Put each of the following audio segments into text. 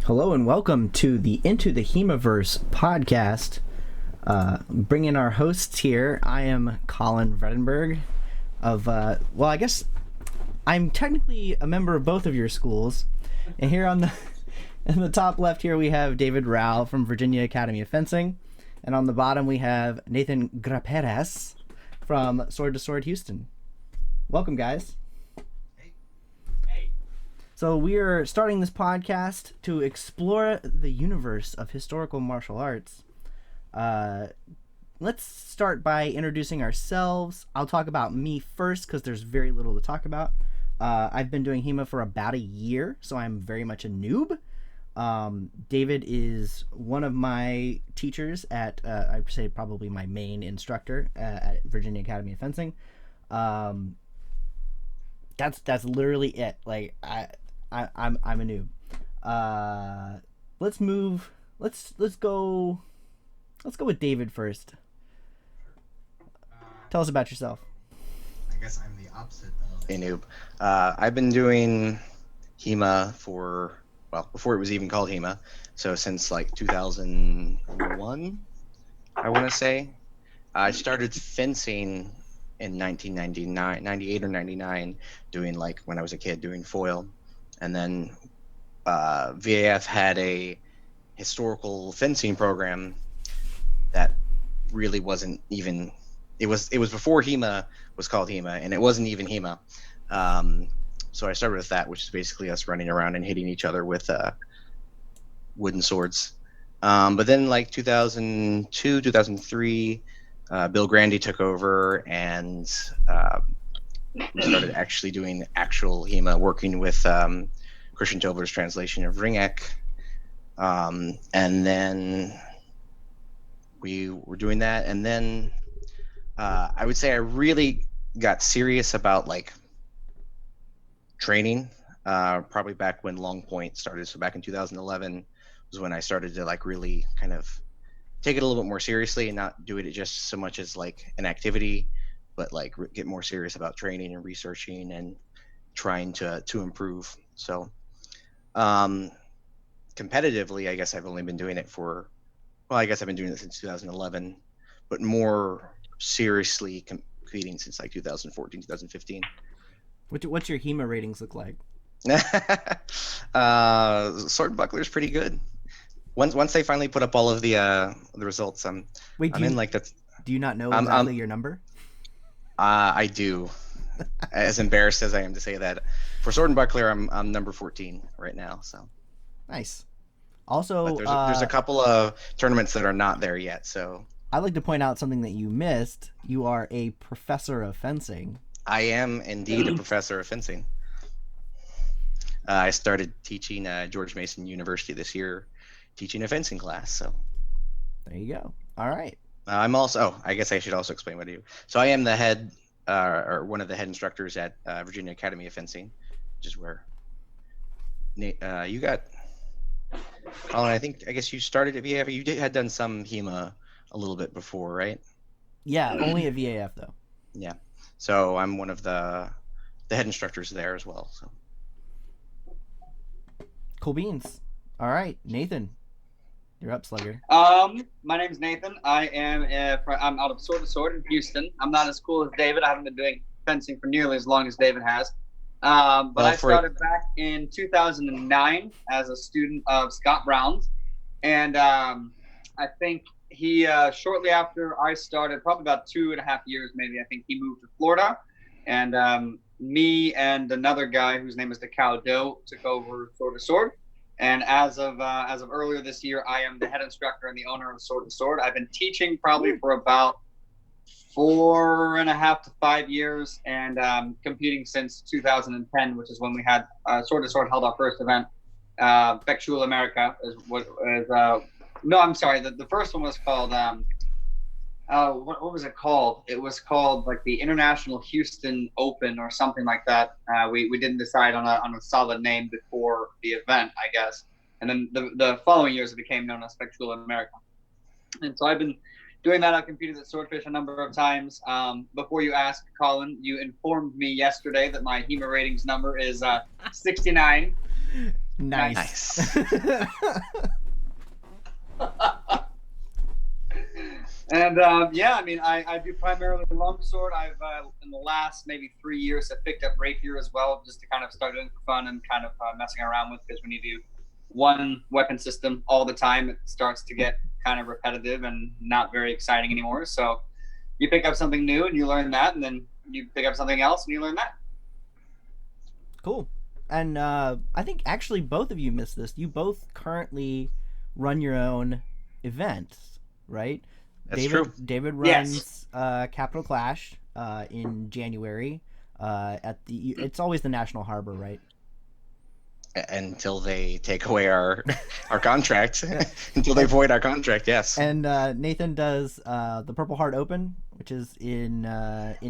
Hello and welcome to the Into the HEMAverse podcast. Bringing our hosts here, I am Collin Vredenburg of, I guess I'm technically a member of both of your schools. And here on the in the top left here we have David Rowe from Virginia Academy of Fencing. And on the bottom we have Nathan Grepares from Sword to Sword Houston. Welcome, guys. So we are starting this podcast to explore the universe of historical martial arts. Let's start by introducing ourselves. I'll talk about me first because there's very little to talk about. I've been doing HEMA for about a year, so I'm very much a noob. David is one of my teachers at, I'd say probably my main instructor at Virginia Academy of Fencing. That's literally it. Like I'm a noob. Let's go with David first. Tell us about yourself. I guess I'm the opposite of a noob. I've been doing HEMA before it was even called HEMA, so since like 2001, I want to say. I started fencing in 1999, 98 or 99, doing like when I was a kid doing foil. And then VAF had a historical fencing program that really wasn't even, it was before HEMA was called HEMA, and it wasn't even HEMA. So I started with that, which is basically us running around and hitting each other with wooden swords. But then like 2002, 2003, Bill Grandy took over, and we started actually doing actual HEMA, working with Christian Tobler's translation of Ringek. And then we were doing that. And then I would say I really got serious about like training, probably back when Long Point started. So back in 2011 was when I started to like really kind of take it a little bit more seriously and not do it just so much as like an activity, but like get more serious about training and researching and trying to improve. So competitively, I guess I've only been doing it I guess I've been doing it since 2011, but more seriously competing since like 2014, 2015. What's your HEMA ratings look like? Sword and Buckler is pretty good. Once they finally put up all of the results, I'm in like that's. Do you not know exactly your number? I do. As embarrassed as I am to say that, for Sword and Buckler, I'm number 14 right now. So nice. Also, but there's a couple of tournaments that are not there yet. So I'd like to point out something that you missed. You are a professor of fencing. I am indeed a professor of fencing. I started teaching George Mason University this year, teaching a fencing class. So there you go. All right. I'm also. I guess I should also explain what I do. So I am the head, or one of the head instructors at Virginia Academy of Fencing, which is where you got. Colin, I guess you started at VAF. You had done some HEMA a little bit before, right? Yeah, only at VAF though. Yeah. So I'm one of the head instructors there as well. So cool beans. All right, Nathan. You're up, Slugger. My name's Nathan. I'm out of Sword to Sword in Houston. I'm not as cool as David. I haven't been doing fencing for nearly as long as David has. But I started back in 2009 as a student of Scott Brown's. And I think he, shortly after I started, probably about 2.5 years maybe, I think he moved to Florida. And me and another guy whose name is DeCal Doe took over Sword to Sword. And as of earlier this year, I am the head instructor and the owner of Sword to Sword. I've been teaching probably for about 4.5 to 5 years, and competing since 2010, which is when we had Sword to Sword held our first event. Bectual America is what is. No, I'm sorry. The first one was called. What was it called? It was called like the International Houston Open or something like that. We didn't decide on a solid name before the event, I guess. And then the following years it became known as Bectual America. And so I've been doing that. I've competed at Swordfish a number of times. Before you ask, Colin, you informed me yesterday that my HEMA ratings number is 69. Nice. And yeah, I mean, I do primarily longsword. I've in the last maybe 3 years have picked up rapier as well, just to kind of start doing for fun and kind of messing around with, because when you do one weapon system all the time, it starts to get kind of repetitive and not very exciting anymore. So you pick up something new and you learn that, and then you pick up something else and you learn that. Cool. And I think actually both of you missed this. You both currently run your own events, right? That's true. David runs Capital Clash in January at the. It's always the National Harbor, right? Until they take away our contract, until they void our contract, yes. And Nathan does the Purple Heart Open, which is in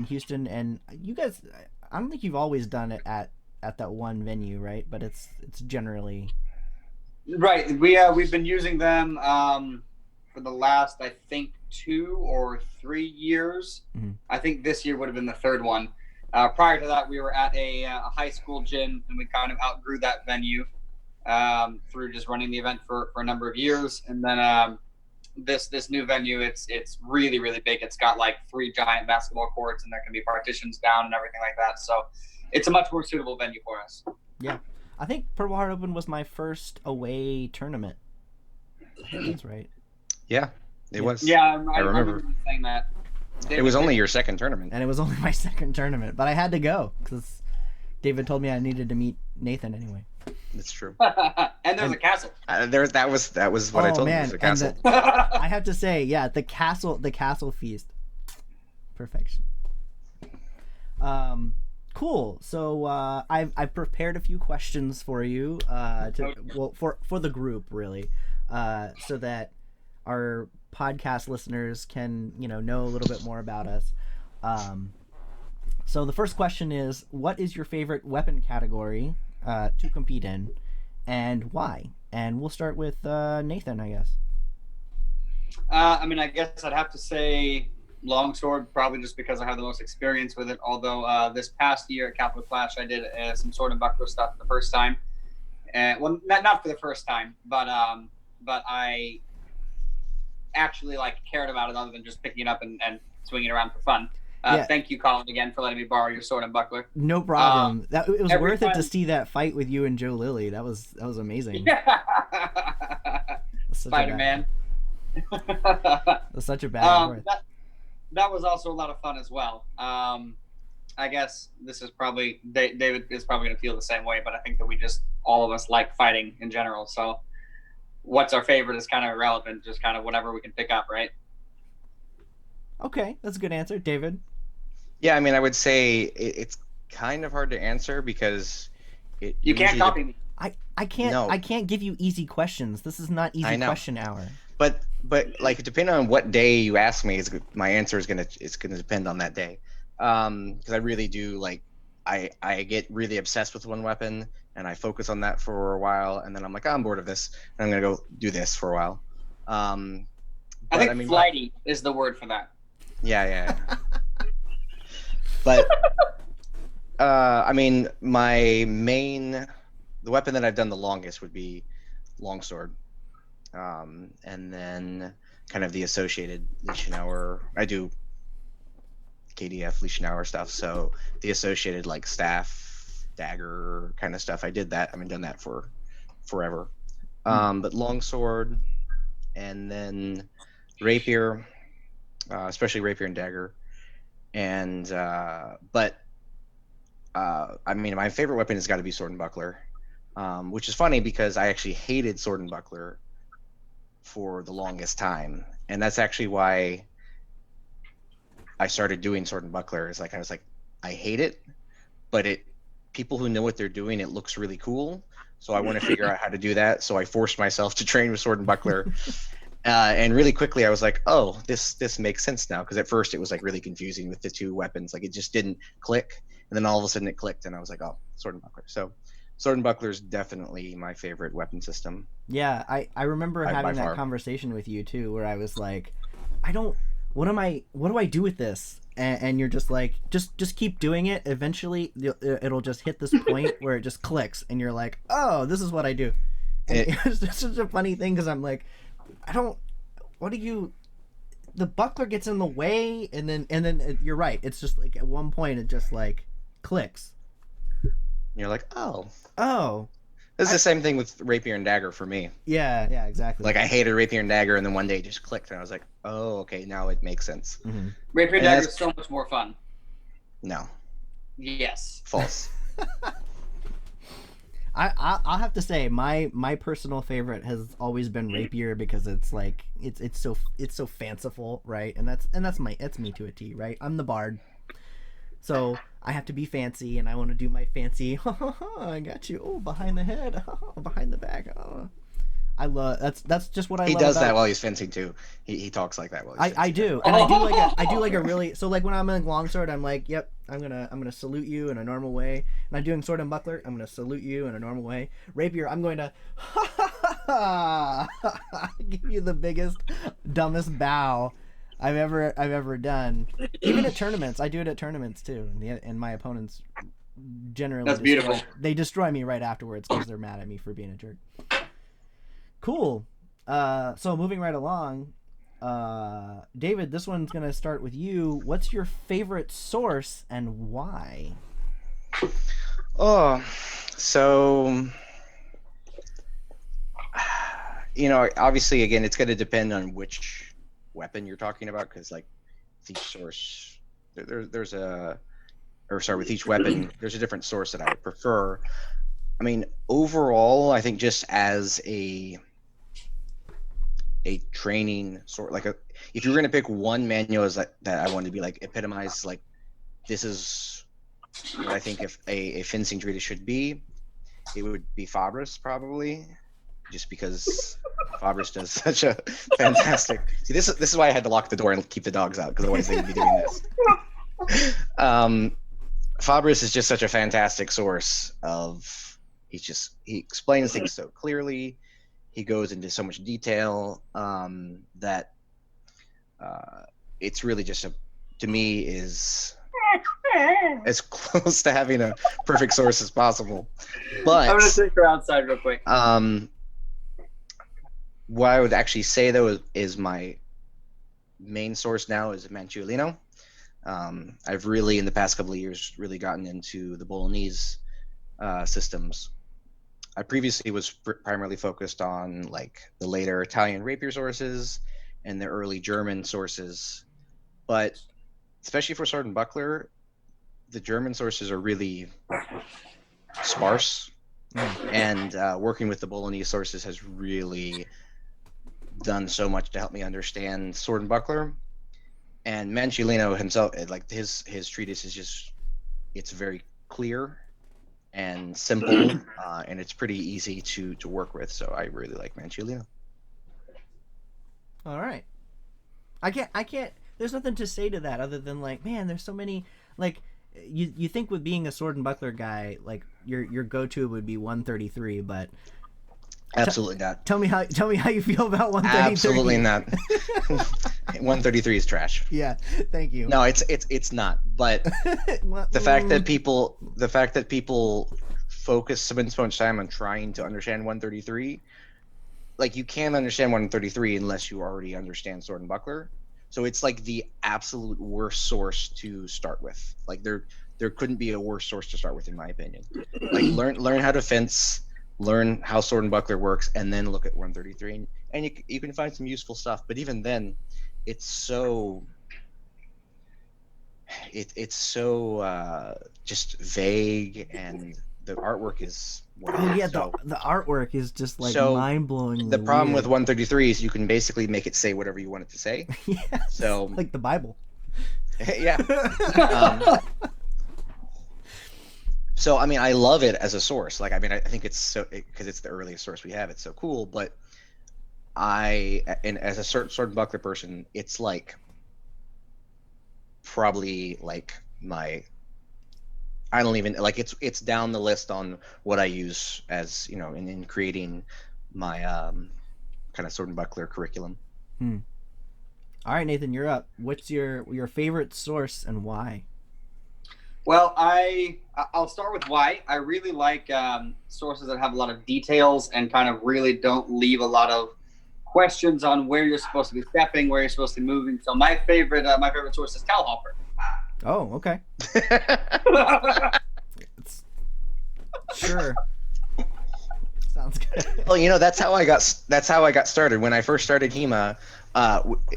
Houston. And you guys, I don't think you've always done it at that one venue, right? But it's generally right. We've been using them for the last, I think, 2 or 3 years. Mm-hmm. I think this year would have been the third one. Prior to that, we were at a high school gym, and we kind of outgrew that venue through just running the event for a number of years. And then this new venue, it's really, really big. It's got like 3 giant basketball courts, and there can be partitions down and everything like that. So it's a much more suitable venue for us. Yeah. I think Purple Heart Open was my first away tournament. I think that's right. Yeah, it was. Yeah, I remember saying that. It was only your second tournament. And it was only my second tournament, but I had to go because David told me I needed to meet Nathan anyway. That's true. And there's a castle. That was what I told you. There's a castle. I have to say, yeah, the castle feast, perfection. Cool. So I've prepared a few questions for you for the group really, so that our podcast listeners can know a little bit more about us. So the first question is, what is your favorite weapon category to compete in, and why? And we'll start with Nathan, I guess. I mean, I guess I'd have to say longsword, probably just because I have the most experience with it. Although this past year at Capital Clash, I did some sword and buckler stuff for the first time. Well, not for the first time, but I actually cared about it other than just picking it up and swinging it around for fun. Thank you, Collin, again for letting me borrow your sword and buckler. No problem. It was worth it to see that fight with you and Joe Lilly. That was amazing. Spider-Man. That's such a bad that was also a lot of fun as well. I guess this is probably David is probably going to feel the same way, but I think that all of us like fighting in general. So what's our favorite is kind of irrelevant, just kind of whatever we can pick up, right? Okay, that's a good answer. David? Yeah, I mean, I would say it's kind of hard to answer because you can't copy me. I can't. No. I can't give you easy questions. This is not easy question hour. But depending on what day you ask me, my answer is gonna depend on that day. Because I really do I get really obsessed with one weapon and I focus on that for a while, and then I'm like, I'm bored of this, and I'm gonna go do this for a while. I think flighty is the word for that. Yeah. But I mean, the weapon that I've done the longest would be longsword, and then kind of the associated Lichtenauer. I do KDF Lichtenauer stuff, so the associated staff, dagger kind of stuff. I did that. I mean, done that for forever. But longsword, and then rapier, especially rapier and dagger, and I mean, my favorite weapon has got to be sword and buckler, which is funny because I actually hated sword and buckler for the longest time, and that's actually why I started doing sword and buckler. Is I was like, I hate it, but people who know what they're doing, it looks really cool. So I want to figure out how to do that. So I forced myself to train with sword and buckler. And really quickly I was like, oh, this makes sense now. Because at first it was really confusing with the two weapons. It just didn't click. And then all of a sudden it clicked and I was like, oh, sword and buckler. So sword and buckler is definitely my favorite weapon system. Yeah, I remember having that conversation with you too, where I was like, what do I do with this? and you're just like, just keep doing it. Eventually, it'll just hit this point where it just clicks, and you're like, oh, this is what I do. And it's just such a funny thing because I'm like, what do you? The buckler gets in the way, and then you're right. It's just like at one point it just like clicks. You're like, oh. It's the same thing with rapier and dagger for me. Yeah, exactly. Like I hated rapier and dagger, and then one day it just clicked, and I was like, oh, okay, now it makes sense. Mm-hmm. Rapier and dagger is so much more fun. No. Yes. False. I'll have to say my personal favorite has always been rapier because it's like it's so fanciful, right? And that's me to a T, right? I'm the bard, so I have to be fancy, and I want to do my fancy. I got you. Oh, behind the head. Oh, behind the back. Oh. I love that's just what I love. He does that while he's fencing too. He talks like that while he's fencing. I do, and I do like a really, so like when I'm in longsword, I'm like, yep, I'm gonna salute you in a normal way. And I'm doing sword and buckler, I'm gonna salute you in a normal way. Rapier, I'm going to give you the biggest, dumbest bow I've ever done. Even at tournaments, I do it at tournaments too, and my opponents generally that's beautiful. They destroy me right afterwards because they're mad at me for being a jerk. Cool. So moving right along, David, this one's going to start with you. What's your favorite source and why? Oh, so, obviously, again, it's going to depend on which weapon you're talking about, because, like, with each source, with each weapon, there's a different source that I would prefer. I mean, overall, I think just as a training sort, like if you were going to pick one manual as that I wanted to be like epitomized, like this is what I think if a fencing treatise should be, it would be HEMAverse probably, just because HEMAverse does such a fantastic. See, this is why I had to lock the door and keep the dogs out, because otherwise they would be doing this. HEMAverse is just such a fantastic source of. He explains things so clearly. He goes into so much detail that it's really just to me is as close to having a perfect source as possible. But I'm gonna take her outside real quick. What I would actually say though is my main source now is Manchuelino. I've really in the past couple of years really gotten into the Bolognese systems. I previously was primarily focused on like the later Italian rapier sources and the early German sources, but especially for sword and buckler, the German sources are really sparse, and working with the Bolognese sources has really done so much to help me understand sword and buckler. And Manchuelino himself, like his treatise is it's very clear and simple, and it's pretty easy to work with. So I really like Manchuelino. All right. I can't. There's nothing to say to that other than like, man, there's so many. Like, you think with being a sword and buckler guy, like your go-to would be 133, but absolutely not. Tell me how you feel about 133. Absolutely not. 133 is trash. Yeah, thank you. No, it's not. But the fact that people focus so much time on trying to understand 133, like you can't understand 133 unless you already understand sword and buckler. So it's like the absolute worst source to start with. Like there couldn't be a worse source to start with, in my opinion. Like learn how to fence, learn how sword and buckler works, and then look at 133, and you can find some useful stuff. But even then, it's so just vague, and the artwork is the artwork is just like mind-blowing. The problem with 133 is you can basically make it say whatever you want it to say. Yeah, so like the Bible. Yeah. So I mean, I love it as a source. Like, I mean, I think it's so, because it's the earliest source we have. It's so cool. But and as a sword and buckler person, it's like probably like I don't even like it's down the list on what I use as, you know, in creating my kind of sword and buckler curriculum. All right, Nathan, you're up. What's your favorite source and why? Well, I'll start with why. I really like sources that have a lot of details and kind of really don't leave a lot of questions on where you're supposed to be stepping, where you're supposed to be moving. So my favorite source is Cal Hopper. Oh, okay. Sure. Sounds good. Well, that's how I got started. When I first started HEMA,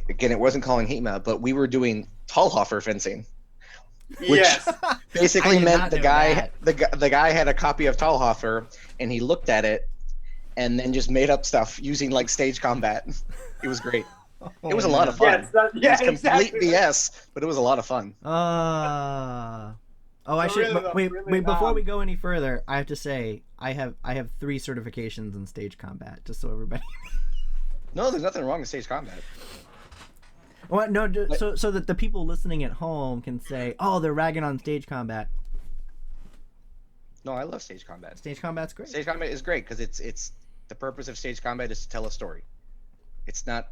again, it wasn't calling HEMA, but we were doing Tallhofer fencing. Which yes. basically meant the guy had a copy of Tallhofer and he looked at it and then just made up stuff using like stage combat. It was great. It was a lot of fun. Yes, it was complete BS, but it was a lot of fun. I should wait. Before we go any further, I have to say I have 3 certifications in stage combat, just so everybody. No, there's nothing wrong with stage combat. Well, no, so that the people listening at home can say, "Oh, they're ragging on stage combat." No, I love stage combat. Stage combat's great. Stage combat is great because it's the purpose of stage combat is to tell a story.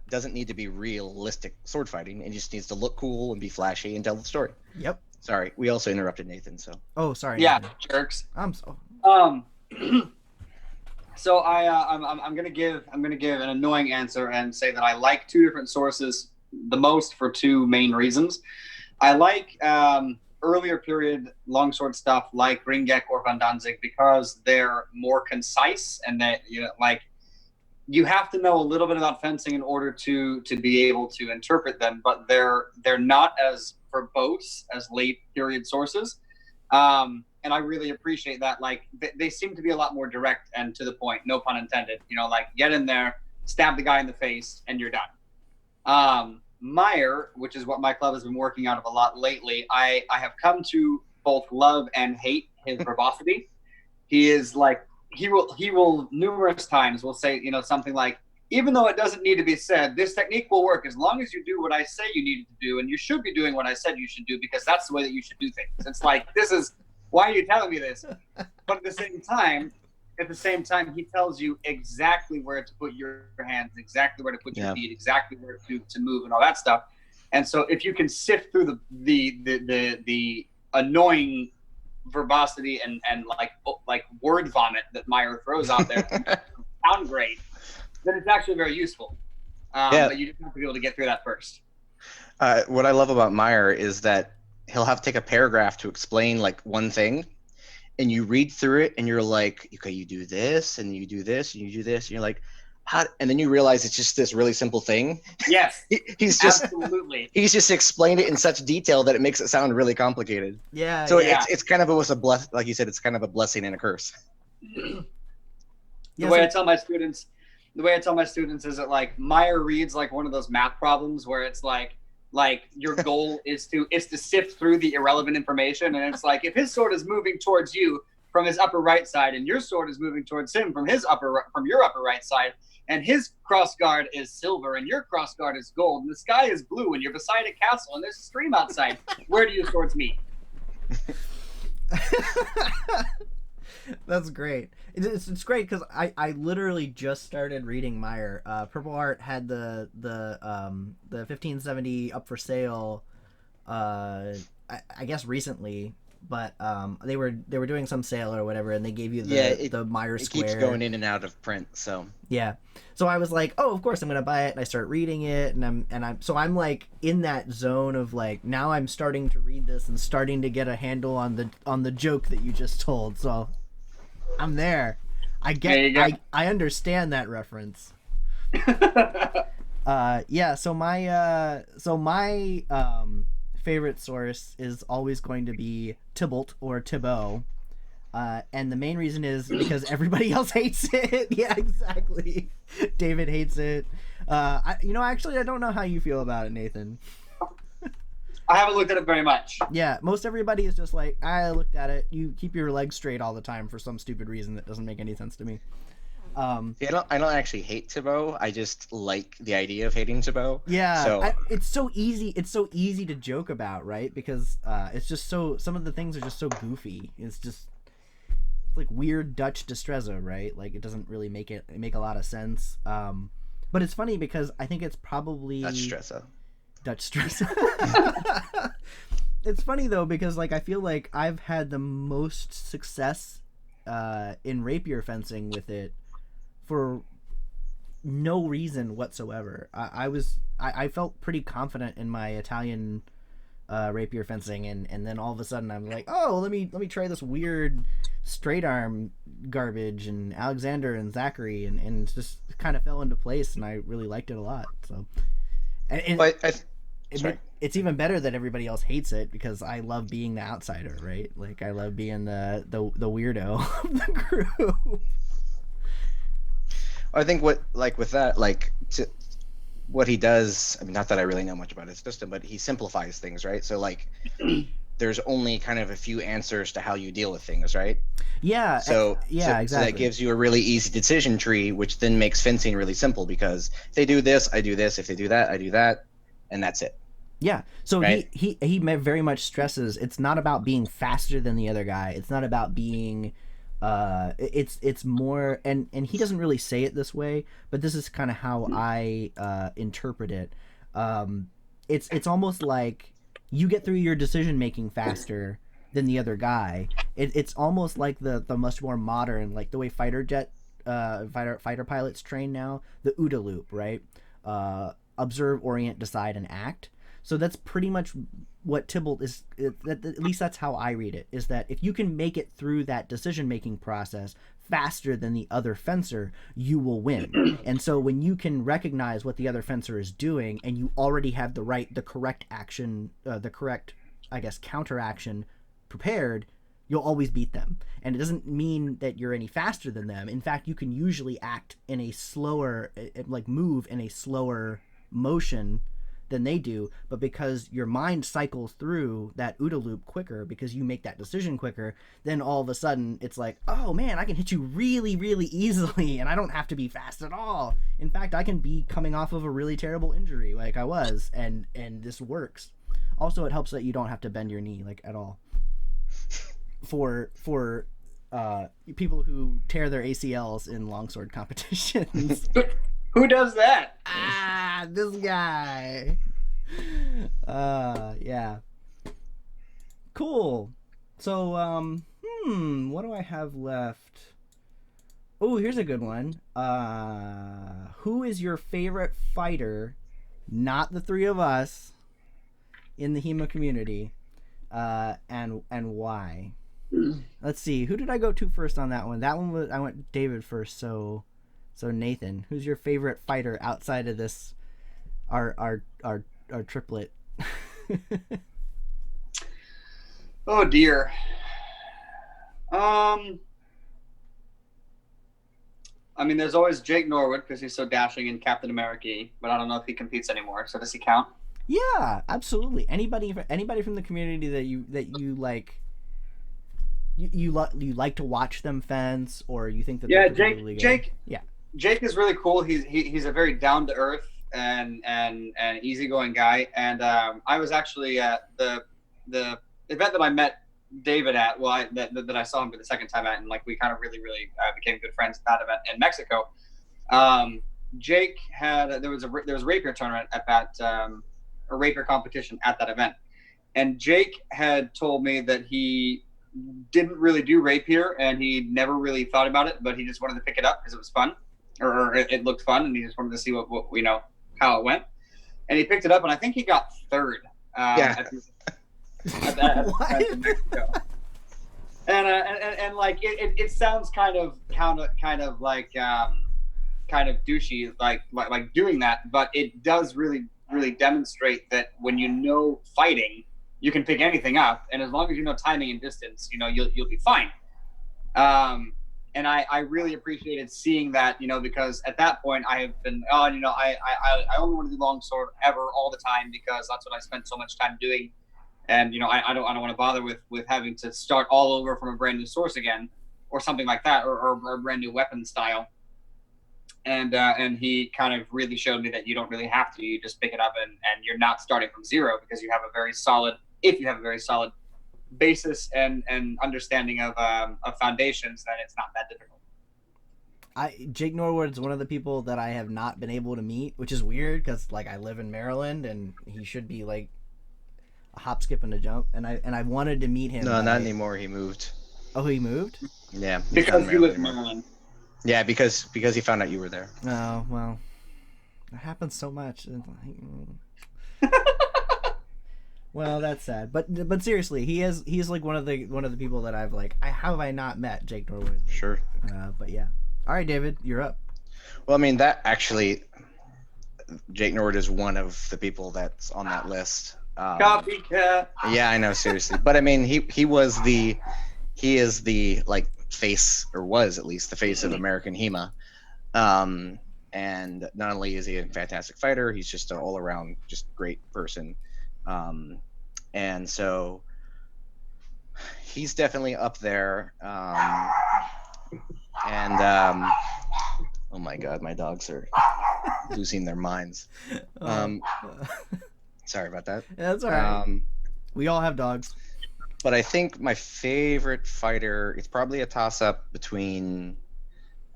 Doesn't need to be realistic sword fighting. It just needs to look cool and be flashy and tell the story. Yep. Sorry, we also interrupted Nathan. So. Oh, sorry. Yeah, Nathan. jerks. I'm so. So I'm gonna give an annoying answer and say that I like 2 different sources the most for 2 main reasons. I like earlier period longsword stuff like Ringek or Van Danzig because they're more concise and that you have to know a little bit about fencing in order to be able to interpret them, but they're not as verbose as late period sources. And I really appreciate that. Like they seem to be a lot more direct and to the point, no pun intended, get in there, stab the guy in the face and you're done. Meyer, which is what my club has been working out of a lot lately, I have come to both love and hate his verbosity. He is like, he will numerous times will say, something like, even though it doesn't need to be said, this technique will work as long as you do what I say you need to do, and you should be doing what I said you should do because that's the way that you should do things. It's like, why are you telling me this? But at the same time, he tells you exactly where to put your hands, exactly where to put your feet, exactly where to move and all that stuff. And so if you can sift through the annoying verbosity and like word vomit that Meyer throws out there sound great, then it's actually very useful. But you just have to be able to get through that first. What I love about Meyer is that he'll have to take a paragraph to explain like one thing, and you read through it and you're like, okay, you do this and you do this and you do this and you're like, how? And then you realize it's just this really simple thing. Yes, he's just absolutely. He's just explained it in such detail that it makes it sound really complicated. Yeah. So it's kind of like you said, it's kind of a blessing and a curse. The way I tell my students is that like Meyer reads like one of those math problems where it's like your goal is to sift through the irrelevant information, and it's like if his sword is moving towards you from his upper right side and your sword is moving towards him from your upper right side, and his cross guard is silver and your cross guard is gold and the sky is blue and you're beside a castle and there's a stream outside, where do your swords meet? That's great. It's great because I literally just started reading Meyer. Purple Art had the 1570 up for sale, I guess recently, but they were doing some sale or whatever, and they gave you the Meyer Square. It keeps going in and out of print, so yeah. So I was like, oh, of course I'm gonna buy it, and I start reading it, and I'm like in that zone of like now I'm starting to read this and starting to get a handle on the joke that you just told. So I'm there. I understand that reference. So my favorite source is always going to be Tybalt or Thibault. And the main reason is because everybody else hates it. Yeah, exactly. David hates it. Actually I don't know how you feel about it, Nathan. I haven't looked at it very much. Yeah, most everybody is just like, I looked at it. You keep your legs straight all the time for some stupid reason that doesn't make any sense to me. I don't actually hate Thibault. I just like the idea of hating Thibault. Yeah, it's so easy. It's so easy to joke about, right? Because it's just some of the things are just so goofy. It's like weird Dutch Destrezza, right? Like it doesn't really make a lot of sense. But it's funny because I think it's probably Dutch Destrezza. Dutch stress. It's funny though, because like I feel like I've had the most success in rapier fencing with it for no reason whatsoever. I felt pretty confident in my Italian rapier fencing, and then all of a sudden I'm like, oh, let me try this weird straight arm garbage, and Alexander and Zachary, and it just kind of fell into place, and I really liked it a lot. So, and it's even better that everybody else hates it, because I love being the outsider, right? Like I love being the weirdo of the group. I think what he does, I mean, not that I really know much about his system, but he simplifies things, right? So like there's only kind of a few answers to how you deal with things, right? Yeah. So exactly. So that gives you a really easy decision tree, which then makes fencing really simple, because if they do this, I do this. If they do that, I do that, and that's it. Yeah. So right? he very much stresses it's not about being faster than the other guy. It's not about being it's more, and he doesn't really say it this way, but this is kind of how I interpret it. It's almost like you get through your decision making faster than the other guy. It's almost like the much more modern, like the way fighter pilots train now, the OODA loop, right? Observe, orient, decide, and act. So that's pretty much what Tybalt is, at least that's how I read it, is that if you can make it through that decision-making process faster than the other fencer, you will win. And so when you can recognize what the other fencer is doing, and you already have the correct action, the correct, I guess, counteraction prepared, you'll always beat them. And it doesn't mean that you're any faster than them. In fact, you can usually act in a slower, like move in a slower motion than they do, but because your mind cycles through that OODA loop quicker, because you make that decision quicker, then all of a sudden it's like, oh man, I can hit you really, really easily, and I don't have to be fast at all. In fact, I can be coming off of a really terrible injury like I was, and this works. Also, it helps that you don't have to bend your knee, like, at all. For people who tear their ACLs in longsword competitions. Who does that? This guy. Yeah. Cool. So, what do I have left? Oh, here's a good one. Who is your favorite fighter, not the three of us, in the HEMA community, and why? Let's see. Who did I go to first on that one? That one was, I went David first, so Nathan, who's your favorite fighter outside of this, our triplet? Oh dear. I mean, there's always Jake Norwood, because he's so dashing in Captain America, but I don't know if he competes anymore. So does he count? Yeah, absolutely. Anybody from the community that you like. You like to watch them fence, or you think that Jake is really cool. He's a very down to earth and easygoing guy. And I was actually at the event that I met David at. Well, that I saw him for the second time at, and like we kind of really became good friends at that event in Mexico. Jake had there was a rapier tournament at that a rapier competition at that event, and Jake had told me that he didn't really do rapier, and he never really thought about it, but he just wanted to pick it up because it was fun, or it looked fun, and he just wanted to see what how it went. And he picked it up, and I think he got third. At and like it sounds kind of like kind of douchey, like doing that, but it does really demonstrate that when you know fighting, you can pick anything up, and as long as you know timing and distance, you'll be fine. And I really appreciated seeing that, because at that point I have been, I only want to do longsword all the time, because that's what I spent so much time doing, and I don't want to bother with having to start all over from a brand new source again, or something like that, or a brand new weapon style. And he kind of really showed me that you don't really have to. You just pick it up, and you're not starting from zero, because you have a very solid basis and understanding of foundations, then it's not that difficult. Jake Norwood's one of the people that I have not been able to meet, which is weird because like I live in Maryland and he should be like a hop, skip, and a jump, and I wanted to meet him. No, not anymore. He moved. Oh, he moved? Yeah, because he lives in Maryland. Yeah, because he found out you were there. Oh well, it happens so much. Well, that's sad, but seriously, he's like one of the people that I've like. How have I not met Jake Norwood? Sure. But yeah. All right, David, you're up. Well, I mean that actually, Jake Norwood is one of the people that's on that list. Copycat. Yeah, I know, seriously, but I mean he is the like face, or was at least the face of American HEMA. And not only is he a fantastic fighter, he's just an all around just great person. And so he's definitely up there. Oh my God, my dogs are losing their minds. Sorry about that. Yeah, that's all right. We all have dogs. But I think my favorite fighter, it's probably a toss up between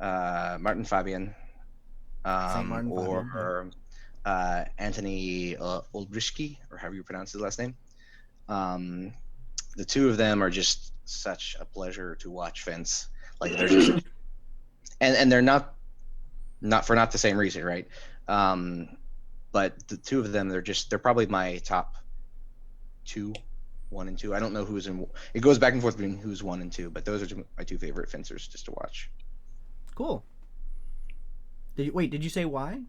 Martin Fabian or Anthony Oldrishki, or however you pronounce his last name. The two of them are just such a pleasure to watch fence. Like they're just, and they're not for the same reason, right? But the two of them, they're probably my top two, 1 and 2. I don't know who's in. It goes back and forth between who's 1 and 2, but those are my two favorite fencers just to watch. Cool. Did you say why?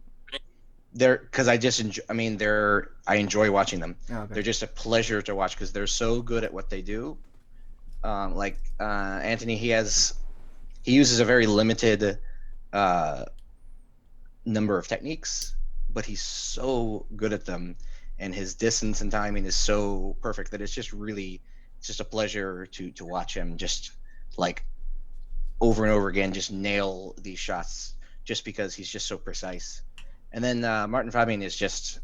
They're because I just enjoy. I mean, I enjoy watching them. Oh, okay. They're just a pleasure to watch because they're so good at what they do. Anthony, he uses a very limited number of techniques, but he's so good at them, and his distance and timing is so perfect that it's just a pleasure to watch him just like over and over again just nail these shots just because he's just so precise. And then Martin Fabian is just,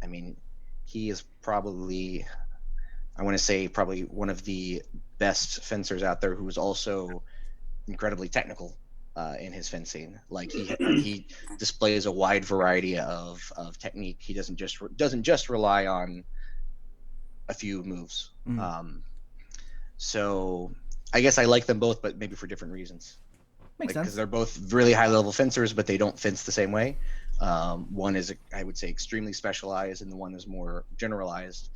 I mean, he is probably, I want to say probably one of the best fencers out there, who's also incredibly technical in his fencing. Like he displays a wide variety of technique. He doesn't just rely on a few moves. Mm-hmm. So I guess I like them both, but maybe for different reasons. Makes sense. Because they're both really high level fencers, but they don't fence the same way. One is, I would say, extremely specialized, and the one is more generalized.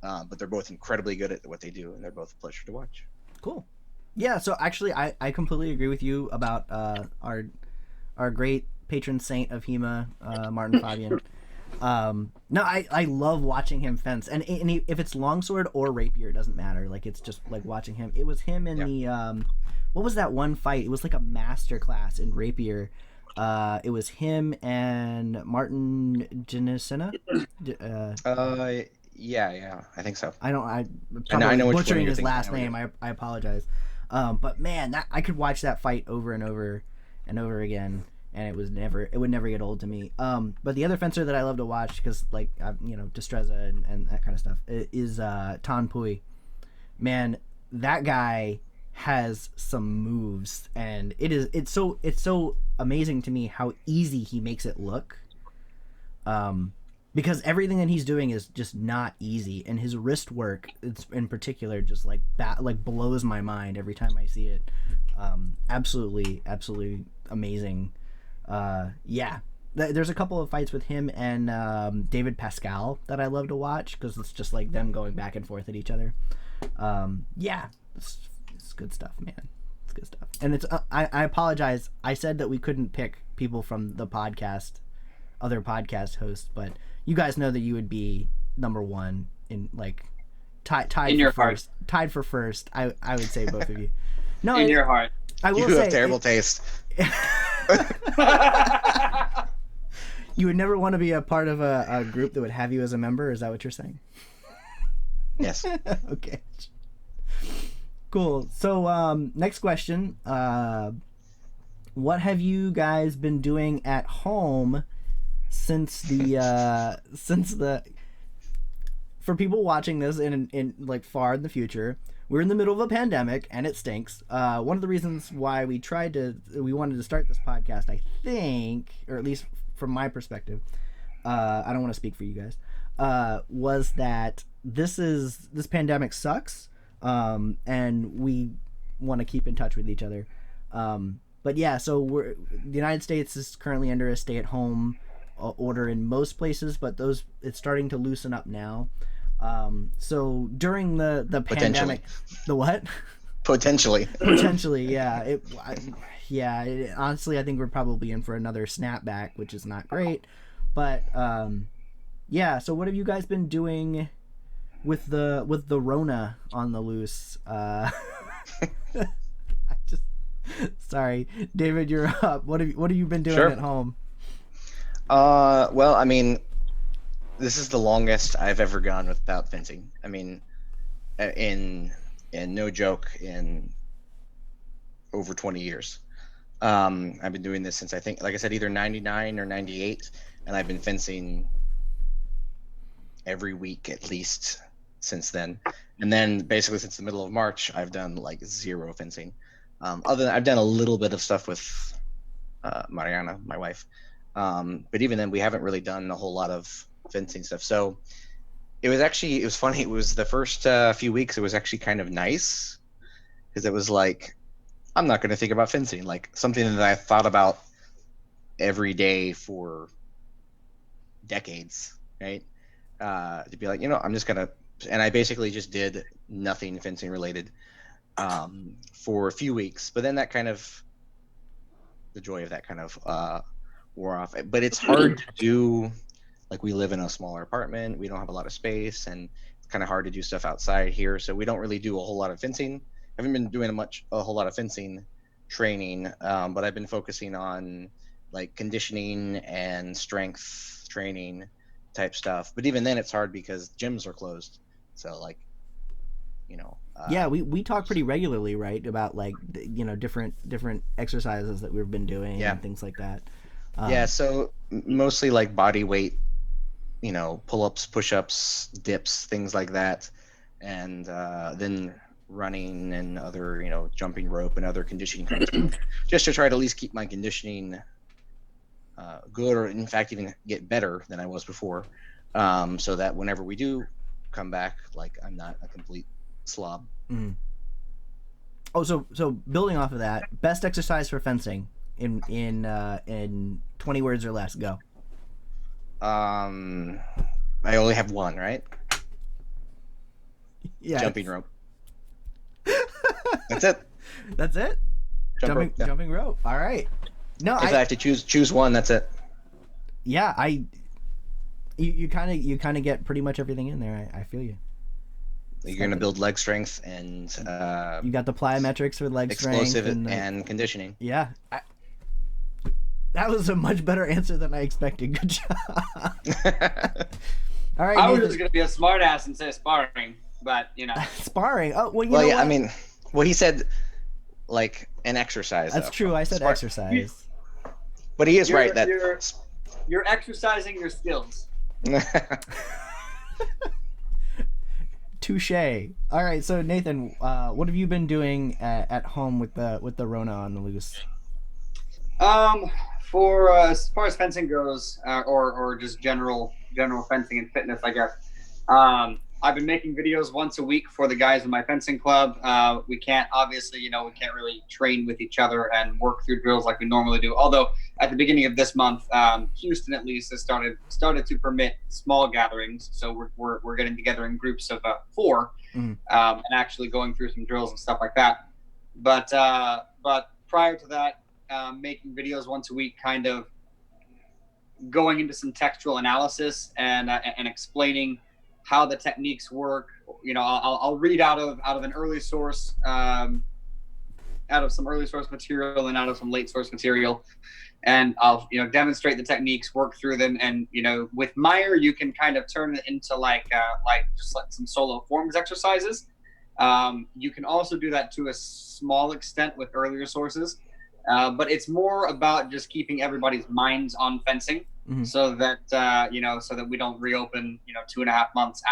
But they're both incredibly good at what they do, and they're both a pleasure to watch. Cool. Yeah, so actually I completely agree with you about our great patron saint of HEMA, Martin Fabian. No, I love watching him fence, and if it's longsword or rapier, it doesn't matter. Like, it's just like watching him. It was him in the what was that one fight? It was like a master class in rapier. It was him and Martin Genesina. Yeah, I think so. I'm I know butchering his last name. I apologize. But man, I could watch that fight over and over and over again, and it would never get old to me. But the other fencer that I love to watch, because like Destreza and that kind of stuff, is Tan Pui. Man, that guy has some moves, and it's so amazing to me how easy he makes it look. Because everything that he's doing is just not easy, and his wrist work, it's in particular, just like blows my mind every time I see it. Absolutely amazing. Yeah, there's a couple of fights with him and David Pascal that I love to watch, because it's just like them going back and forth at each other. Yeah, it's good stuff, man. It's good stuff. And it's I apologize. I said that we couldn't pick people from the podcast, other podcast hosts, but you guys know that you would be number one in like tied in your for first. Heart. Tied for first. I would say both of you. No, in your heart. I will you say have terrible taste. You would never want to be a part of a group that would have you as a member. Is that what you're saying? Yes. Okay. Cool. So next question. What have you guys been doing at home since the for people watching this in like far in the future, we're in the middle of a pandemic and it stinks. One of the reasons why we wanted to start this podcast, I think, or at least from my perspective, I don't want to speak for you guys, was that this pandemic sucks, and we want to keep in touch with each other. But yeah, so the United States is currently under a stay-at-home order in most places, but it's starting to loosen up now. So during the pandemic, the what? Potentially, yeah. Honestly, I think we're probably in for another snapback, which is not great. But yeah. So what have you guys been doing with the Rona on the loose? Sorry, David, you're up. What have you been doing at home? Well, I mean, this is the longest I've ever gone without fencing. I mean, in no joke, in over 20 years. I've been doing this since, I think, like I said, either 99 or 98, and I've been fencing every week at least since then. And then basically since the middle of March, I've done like zero fencing. Other than I've done a little bit of stuff with Mariana, my wife, but even then we haven't really done a whole lot of fencing stuff. So it was funny. It was the first few weeks. It was actually kind of nice because it was like, I'm not going to think about fencing, like something that I thought about every day for decades, right? To be like, I'm just going to, and I basically just did nothing fencing related for a few weeks, but then that kind of, the joy of that kind of wore off. But it's hard to do, like we live in a smaller apartment, we don't have a lot of space, and it's kind of hard to do stuff outside here, so we don't really do a whole lot of fencing. I haven't been doing a whole lot of fencing training, but I've been focusing on like conditioning and strength training type stuff. But even then it's hard because gyms are closed, so like, yeah, we talk pretty regularly, right, about like different exercises that we've been doing, and things like that. Yeah, so mostly like body weight, pull-ups, push-ups, dips, things like that, and then running and other, jumping rope and other conditioning kind of stuff, just to try to at least keep my conditioning good, or in fact even get better than I was before, so that whenever we do come back, like I'm not a complete slob. Mm. Oh, so building off of that, best exercise for fencing in 20 words or less. Go. I only have one, right? Yeah. Jumping rope. That's it. That's it. Jumping rope. All right. No, if I have to choose one, that's it. Yeah, you kind of get pretty much everything in there. I feel you. You're going to build leg strength and you got the plyometrics for leg strength and conditioning. Yeah. That was a much better answer than I expected. Good job. All right. I was just going to be a smart ass and say sparring, but Sparring. Oh, well, well, yeah, what? I mean, he said like an exercise. That's true. I said exercise. But he is right that you're exercising your skills. Touche. All right, so Nathan, what have you been doing at home with the Rona on the loose? For as far as fencing goes, or just general fencing and fitness, I guess. I've been making videos once a week for the guys in my fencing club. We can't really train with each other and work through drills like we normally do. Although at the beginning of this month, Houston at least has started to permit small gatherings. So we're getting together in groups of 4, and actually going through some drills and stuff like that. But prior to that, making videos once a week, kind of going into some textual analysis and explaining how the techniques work. I'll read out of an early source, out of some early source material and out of some late source material, and I'll demonstrate the techniques, work through them, and with Meyer you can kind of turn it into like some solo forms exercises. You can also do that to a small extent with earlier sources, but it's more about just keeping everybody's minds on fencing. Mm-hmm. So that so that we don't reopen 2.5 months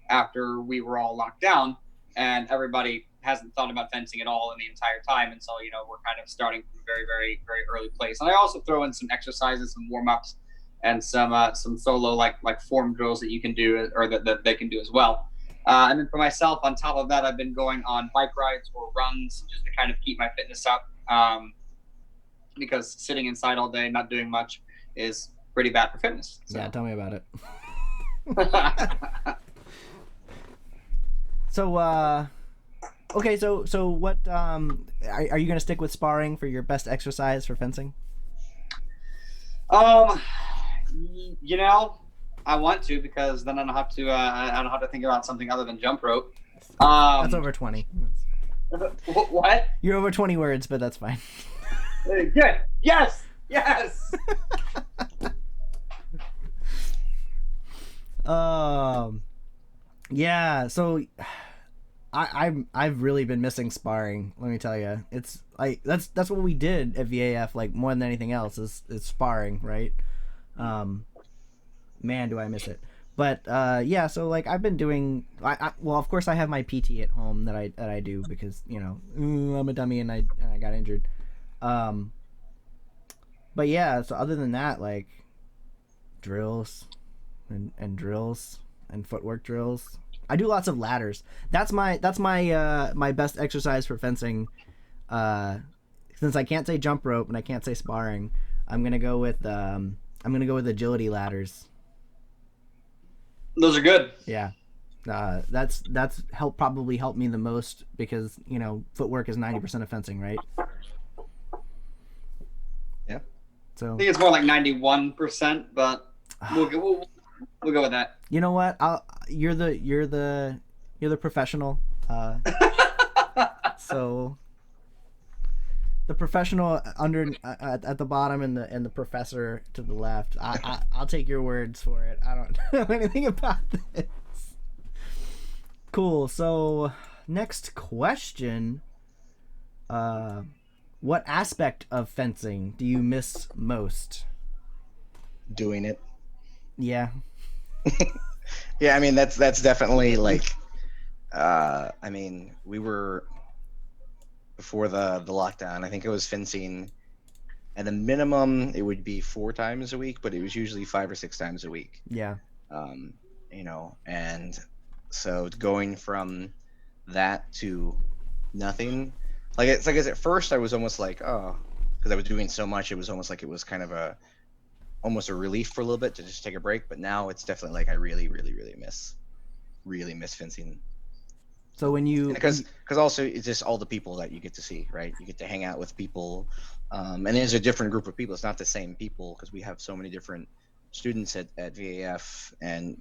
after we were all locked down, and everybody hasn't thought about fencing at all in the entire time. And so, we're kind of starting from a very, very, very early place. And I also throw in some exercises, some warm-ups, and some solo like form drills that you can do, or that they can do as well. And then for myself, on top of that, I've been going on bike rides or runs just to kind of keep my fitness up, because sitting inside all day, not doing much, is pretty bad for fitness. So. Yeah, tell me about it. So, okay, so what, are you going to stick with sparring for your best exercise for fencing? I want to, because then I don't have to think about something other than jump rope. That's over 20. What? You're over 20 words, but that's fine. Good. Yes. Yeah, so I've really been missing sparring, let me tell you. It's like that's what we did at VAF, like, more than anything else is sparring, right? Man, do I miss it. But yeah, so like I've been doing well, of course I have my PT at home that I do because, I'm a dummy and I got injured. But yeah, so other than that, like, drills and drills and footwork drills. I do lots of ladders. That's my my best exercise for fencing. Since I can't say jump rope and I can't say sparring, I'm gonna go with agility ladders. Those are good. Yeah. That's probably helped me the most because, footwork is 90% of fencing, right? Yeah. So I think it's more like 91%, but we'll go with that. You know what? You're the professional. So the professional under at the bottom and the professor to the left. I'll take your words for it. I don't know anything about this. Cool. So next question. What aspect of fencing do you miss most? Doing it. Yeah. Yeah, I mean that's definitely like we were before the lockdown, I think it was fencing at a minimum it would be 4 times a week, but it was usually 5 or 6 times a week. Yeah. And so going from that to nothing, like it's like at first I was almost like, oh, because I was doing so much, it was almost like it was kind of almost a relief for a little bit to just take a break. But now it's definitely like I really miss fencing. So when you because also it's just all the people that you get to see, right? You get to hang out with people, and there's a different group of people. It's not the same people because we have so many different students at VAF and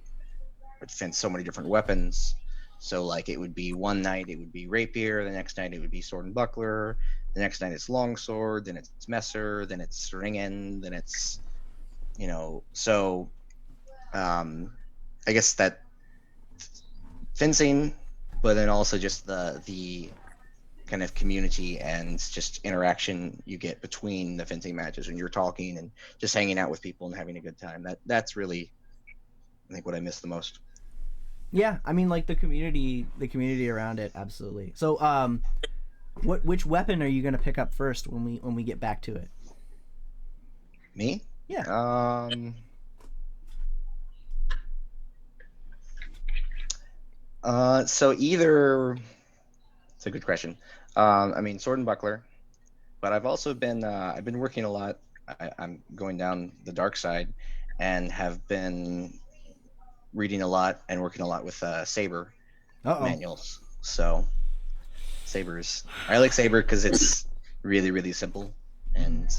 fence so many different weapons. So like it would be one night it would be rapier, the next night it would be sword and buckler, the next night it's longsword, then it's messer, then it's ringen, then it's so I guess that fencing, but then also just the kind of community and just interaction you get between the fencing matches when you're talking and just hanging out with people and having a good time. That's really, I think, what I miss the most. Yeah, I mean, like the community around it, absolutely. So, which weapon are you gonna pick up first when we get back to it? Me? Yeah. So either, it's a good question. I mean, sword and buckler, but I've also been I've been working a lot. I'm going down the dark side, and have been reading a lot and working a lot with saber manuals. So sabers, I like saber because it's really simple, and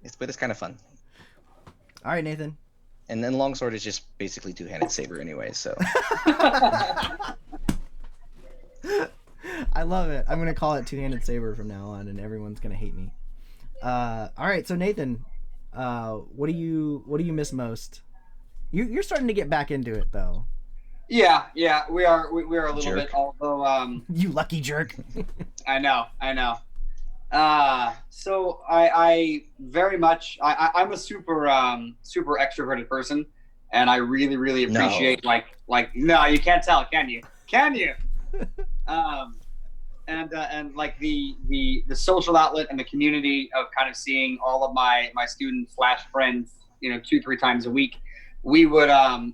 it's kind of fun. All right, Nathan. And then longsword is just basically two-handed saber anyway, so. I love it. I'm gonna call it two-handed saber from now on, and everyone's gonna hate me. All right, so Nathan, what do you miss most? You're starting to get back into it though. Yeah, we are a little jerk. Bit. Although, you lucky jerk. I know. So I very much I'm a super extroverted person, and I really appreciate like no, you can't tell, can you? And like the social outlet and the community of kind of seeing all of my students / friends, 2-3 times a week. We would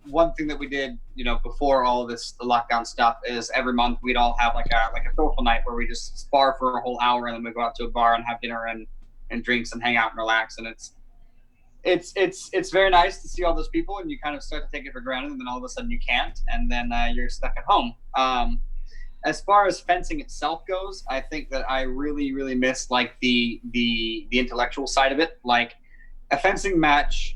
one thing that we did, before all of this, the lockdown stuff, is every month we'd all have like a social night where we just spar for a whole hour, and then we go out to a bar and have dinner and drinks and hang out and relax. And it's very nice to see all those people, and you kind of start to take it for granted, and then all of a sudden you can't, and then you're stuck at home. As far as fencing itself goes, I think that I really, really miss like the intellectual side of it. Like a fencing match,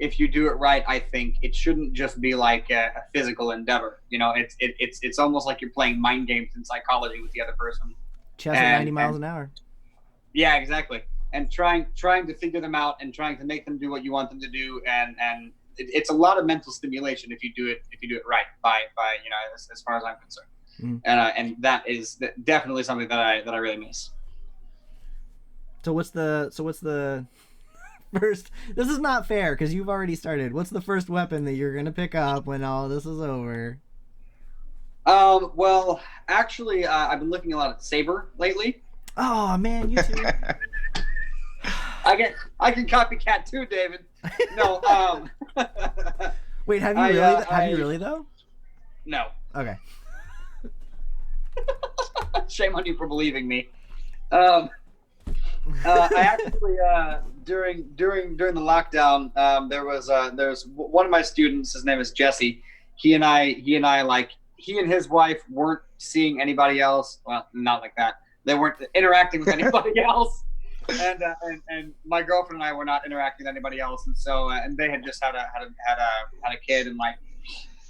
if you do it right, I think it shouldn't just be like a physical endeavor. It's almost like you're playing mind games in psychology with the other person. Chess at 90 miles an hour. Yeah, exactly. And trying to figure them out and trying to make them do what you want them to do, and it's a lot of mental stimulation if you do it right by as far as I'm concerned. And that is definitely something that I really miss. So what's the first? This is not fair because you've already started. What's the first weapon that you're gonna pick up when all this is over? Well, actually, I've been looking a lot at saber lately. Oh man, you too. I can copycat too, David. No. Wait, have you really? Have you really though? No. Okay. Shame on you for believing me. I actually during the lockdown, there's one of my students. His name is Jesse. He and his wife weren't seeing anybody else. Well, not like that. They weren't interacting with anybody else. And my girlfriend and I were not interacting with anybody else, and so and they had just had a kid, and like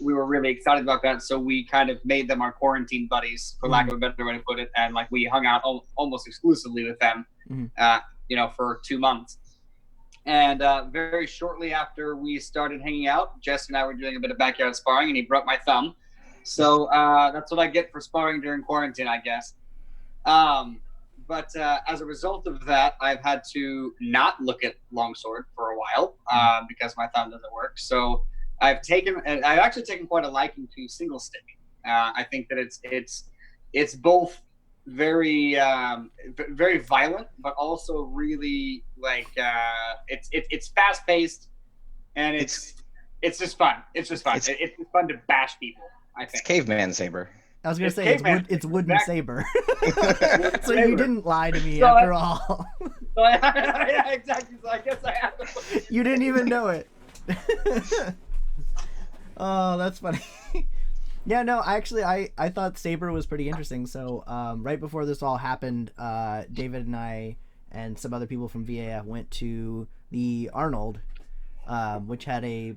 we were really excited about that, so we kind of made them our quarantine buddies, for lack of a better way to put it, and like we hung out almost exclusively with them, for 2 months. And very shortly after we started hanging out, Jesse and I were doing a bit of backyard sparring, and he broke my thumb. So that's what I get for sparring during quarantine, I guess. But as a result of that, I've had to not look at longsword for a while because my thumb doesn't work. So I've actually taken quite a liking to single stick. I think that it's both very very violent, but also really like it's fast paced, and it's just fun. It's just fun. It's fun to bash people, I think. It's caveman saber. I was gonna say it's wooden saber. So you didn't lie to me after all. Yeah, exactly. So I guess I have to. You didn't even know it. Oh, that's funny. Yeah, no, actually, I thought saber was pretty interesting. So right before this all happened, David and I and some other people from VAF went to the Arnold, which had a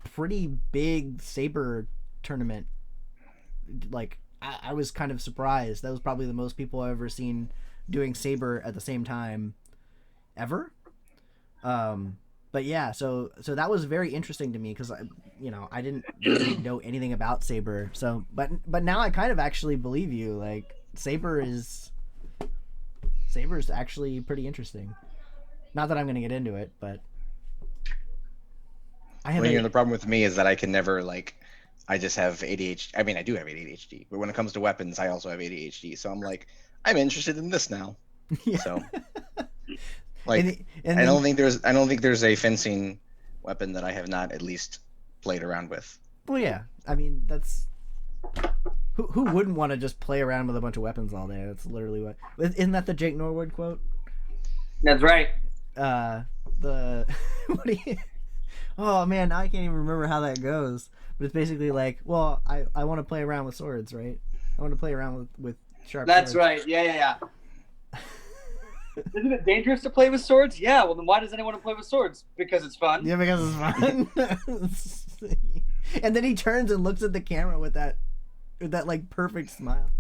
pretty big saber tournament. Like, I was kind of surprised. That was probably the most people I've ever seen doing saber at the same time ever. But yeah, so that was very interesting to me because I didn't really know anything about saber. So but now I kind of actually believe you. Like saber is actually pretty interesting. Not that I'm going to get into it, but the problem with me is that I can never I just have ADHD. I mean, I do have ADHD, but when it comes to weapons, I also have ADHD. So I'm like, I'm interested in this now. Yeah. So, I don't think there's a fencing weapon that I have not at least played around with. Well, yeah. I mean, that's who wouldn't want to just play around with a bunch of weapons all day? That's literally what. Isn't that the Jake Norwood quote? That's right. What do you? Oh man, I can't even remember how that goes. But it's basically like, well, I want to play around with swords, right? I want to play around with sharp That's swords. Right. Yeah. Isn't it dangerous to play with swords? Yeah, well then why does anyone want to play with swords? Because it's fun. Yeah, because it's fun. And then he turns and looks at the camera with that like perfect smile.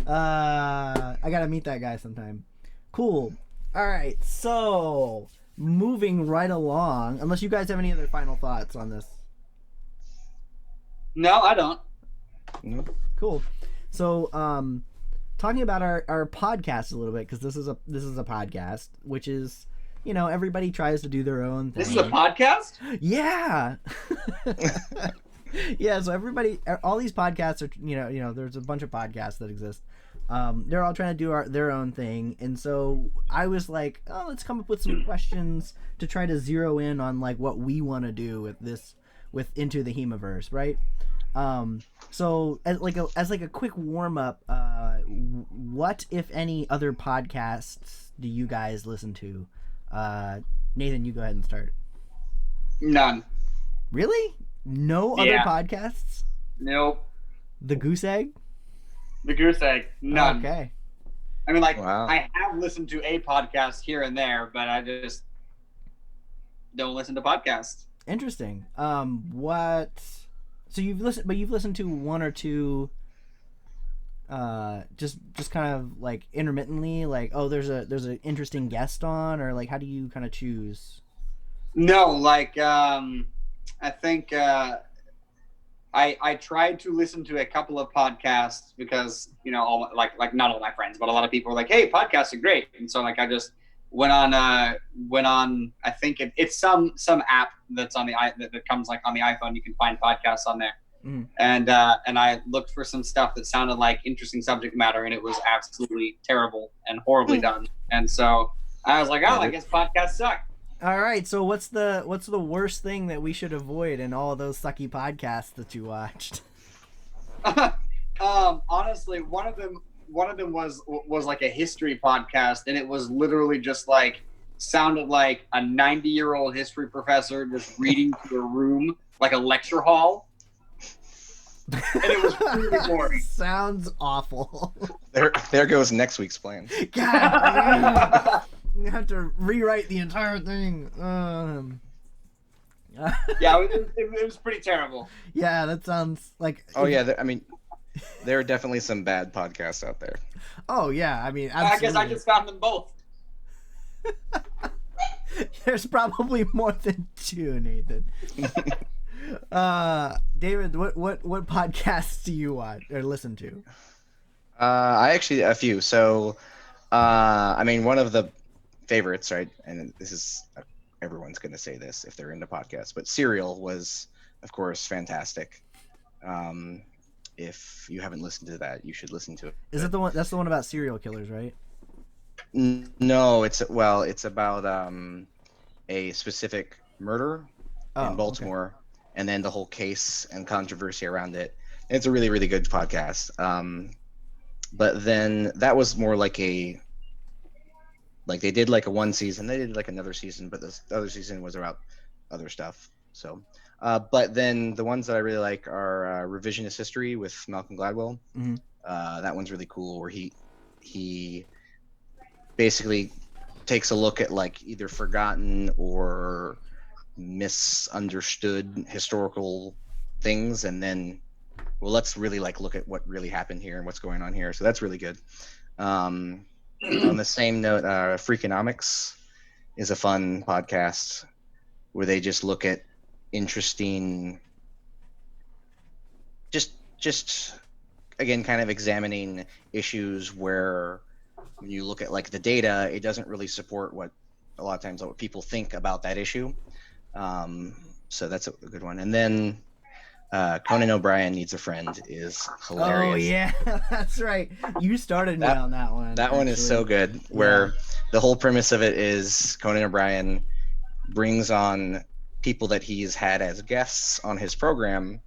I gotta meet that guy sometime. Cool. Alright, so moving right along, unless you guys have any other final thoughts on this. No, I don't. No. Cool. So, talking about our podcast a little bit, because this is a podcast, which is, everybody tries to do their own thing. This is a podcast? Yeah. Yeah, so everybody, all these podcasts are, there's a bunch of podcasts that exist. They're all trying to do their own thing, and so I was like, oh, let's come up with some questions to try to zero in on like what we want to do with this, with Into the HEMAverse, right? So as like a quick warm up, what if any other podcasts do you guys listen to? Nathan, you go ahead and start. None. Really? No other podcasts? Nope. The Goose Egg? The Goose Egg. None. Okay. I mean, like, wow. I have listened to a podcast here and there, but I just don't listen to podcasts. Interesting. What? So you've listened to one or two, just kind of like intermittently, like, oh, there's an interesting guest on, or like, how do you kind of choose? No, like, I think I tried to listen to a couple of podcasts because, like not all my friends, but a lot of people were like, hey, podcasts are great. And so like I just went on I think it's some app that's on that comes like on the iPhone. You can find podcasts on there. Mm. And I looked for some stuff that sounded like interesting subject matter, and it was absolutely terrible and horribly done. And so I was like, oh, I guess podcasts suck. All right, so what's the worst thing that we should avoid in all of those sucky podcasts that you watched? Honestly, one of them was like a history podcast, and it was literally just like sounded like a 90-year-old history professor just reading to a room like a lecture hall. And it was really boring. Sounds awful. There goes next week's plan. God. You have to rewrite the entire thing. Yeah, it was pretty terrible. Yeah, that sounds like. Oh yeah, I mean, there are definitely some bad podcasts out there. Oh yeah, I mean, absolutely. I guess I just found them both. There's probably more than two, Nathan. David, what podcasts do you watch or listen to? I actually a few. So, I mean, one of the favorites, right? And this is everyone's going to say this if they're into podcasts, but Serial was, of course, fantastic. If you haven't listened to that, you should listen to it. Is it the one? That's the one about serial killers, right? No, it's about a specific murder in Baltimore, and then the whole case and controversy around it. And it's a really, really good podcast. But then that was more like they did like a one season, they did like another season, but the other season was about other stuff. So, but then the ones that I really like are Revisionist History with Malcolm Gladwell. Mm-hmm. That one's really cool, where he basically takes a look at like either forgotten or misunderstood historical things, and then, well, let's really like look at what really happened here and what's going on here. So that's really good. On the same note, Freakonomics is a fun podcast where they just look at interesting, just again, kind of examining issues where when you look at like the data, it doesn't really support what a lot of times what people think about that issue. So that's a good one. And then Conan O'Brien Needs a Friend is hilarious. Oh yeah, that's right. You started me on that one. That one is so good, where the whole premise of it is Conan O'Brien brings on people that he's had as guests on his program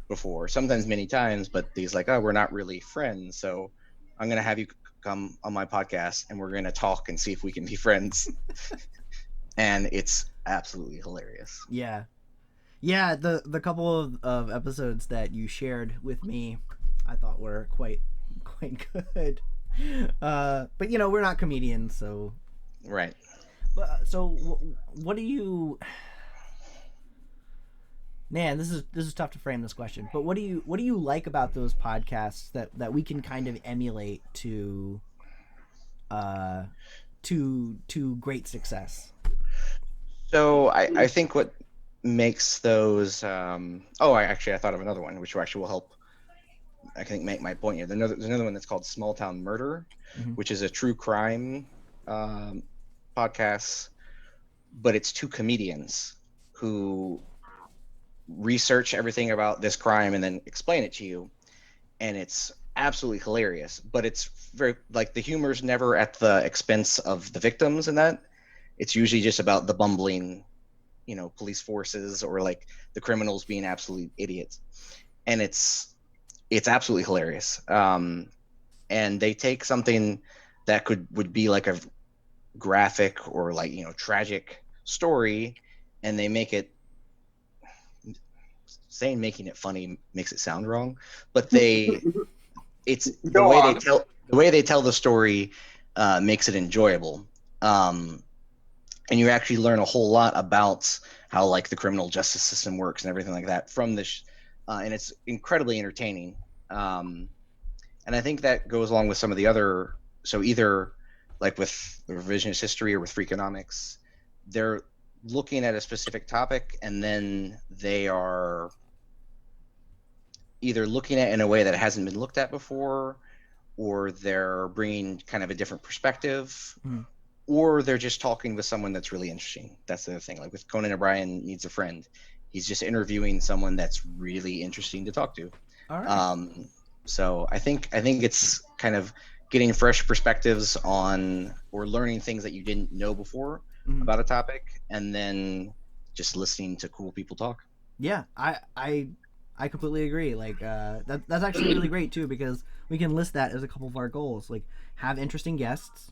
before, sometimes many times, but he's like, oh, we're not really friends, so I'm going to have you come on my podcast and we're going to talk and see if we can be friends. And it's absolutely hilarious. Yeah. Yeah, the couple of episodes that you shared with me, I thought were quite good. But we're not comedians, so right. But so what do you? Man, this is tough to frame this question. But what do you like about those podcasts that we can kind of emulate to great success? So I think what makes those I thought of another one which actually will help I think make my point here. There's another one that's called Small Town Murder, mm-hmm. which is a true crime podcast, but it's two comedians who research everything about this crime and then explain it to you, and it's absolutely hilarious. But it's very like the humor's never at the expense of the victims, and that it's usually just about the bumbling, police forces or like the criminals being absolute idiots, and it's absolutely hilarious. And they take something that would be like a graphic or like tragic story, and they make it, saying making it funny makes it sound wrong, but it's the way they tell the story makes it enjoyable. And you actually learn a whole lot about how like the criminal justice system works and everything like that from this, and it's incredibly entertaining. And I think that goes along with some of the other, so either like with the revisionist history or with Freakonomics, they're looking at a specific topic and then they are either looking at it in a way that hasn't been looked at before, or they're bringing kind of a different perspective, or they're just talking with someone that's really interesting. That's the other thing. Like with Conan O'Brien Needs a Friend, he's just interviewing someone that's really interesting to talk to. All right. So I think it's kind of getting fresh perspectives on or learning things that you didn't know before about a topic, and then just listening to cool people talk. Yeah, I completely agree. Like that's actually really great too, because we can list that as a couple of our goals. Like have interesting guests,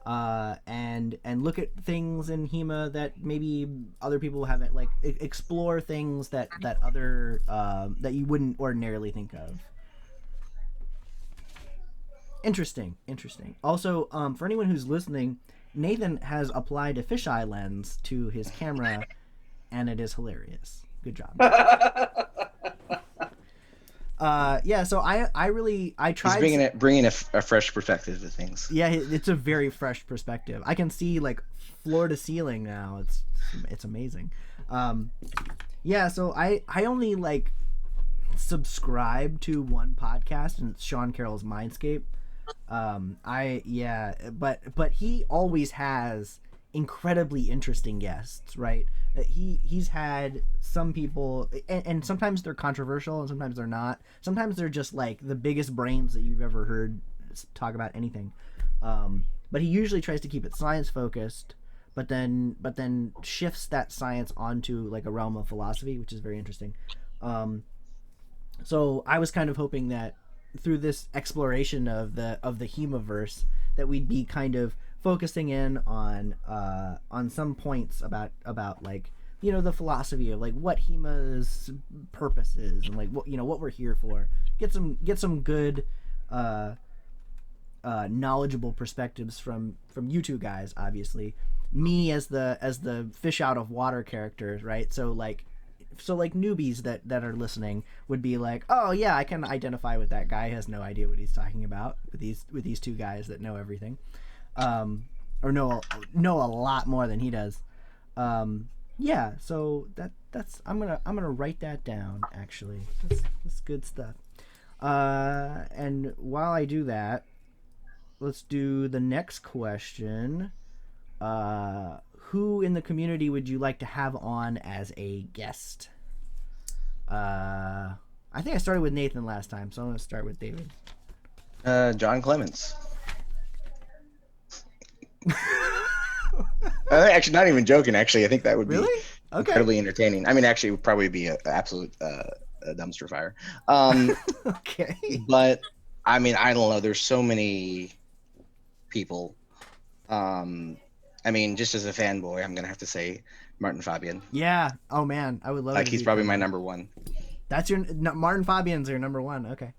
and look at things in HEMA that maybe other people haven't, like explore things that other that you wouldn't ordinarily think of. Interesting. Also, for anyone who's listening, Nathan has applied a fisheye lens to his camera, and it is hilarious. Good job. Yeah. So I tried. He's bringing a fresh perspective to things. Yeah, it's a very fresh perspective. I can see like floor to ceiling now. It's amazing. Yeah. So I only like subscribe to one podcast, and it's Sean Carroll's Mindscape. But he always has incredibly interesting guests, right? He's had some people, and sometimes they're controversial and sometimes they're not. Sometimes they're just like the biggest brains that you've ever heard talk about anything. But he usually tries to keep it science focused, but then shifts that science onto like a realm of philosophy, which is very interesting. So I was kind of hoping that through this exploration of the HEMAverse that we'd be kind of focusing in on some points about like the philosophy of like what HEMA's purpose is, and like what we're here for. Get some good knowledgeable perspectives from you two guys, obviously. Me as the fish out of water characters, right? So like newbies that are listening would be like, oh yeah, I can identify with that guy. He has no idea what he's talking about with these two guys that know everything, or know a lot more than he does. Yeah, so that's I'm gonna write that down. Actually, that's good stuff. And while I do that, let's do the next question. Who in the community would you like to have on as a guest? I think I started with Nathan last time, so I'm going to start with David. John Clements. Actually, not even joking. Actually, I think that would be incredibly entertaining. I mean, actually, it would probably be an absolute dumpster fire. Okay. But, I mean, I don't know. There's so many people. I mean, just as a fanboy, I'm gonna have to say Martin Fabian. Yeah. Oh man, I would love. Like he's probably my number one. That's your Martin Fabian's your number one. Okay.